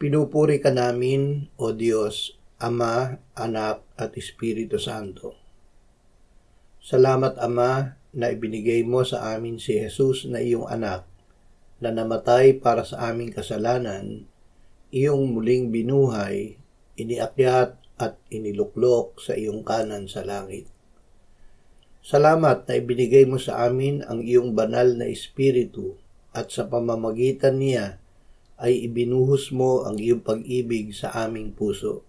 Pinupuri ka namin, O Diyos, Ama, Anak at Espiritu Santo. Salamat, Ama, na ibinigay mo sa amin si Jesus na iyong anak, na namatay para sa aming kasalanan, iyong muling binuhay, iniakyat at iniluklok sa iyong kanan sa langit. Salamat na ibinigay mo sa amin ang iyong banal na Espiritu at sa pamamagitan niya ay ibinuhos mo ang iyong pag-ibig sa aming puso.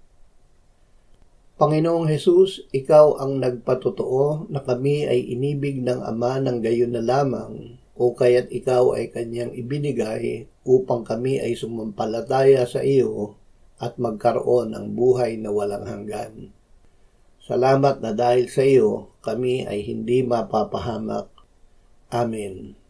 Panginoong Jesus, ikaw ang nagpatotoo na kami ay inibig ng Ama ng gayon na lamang o kaya't ikaw ay kanyang ibinigay upang kami ay sumampalataya sa iyo at magkaroon ng buhay na walang hanggan. Salamat na dahil sa iyo kami ay hindi mapapahamak. Amen.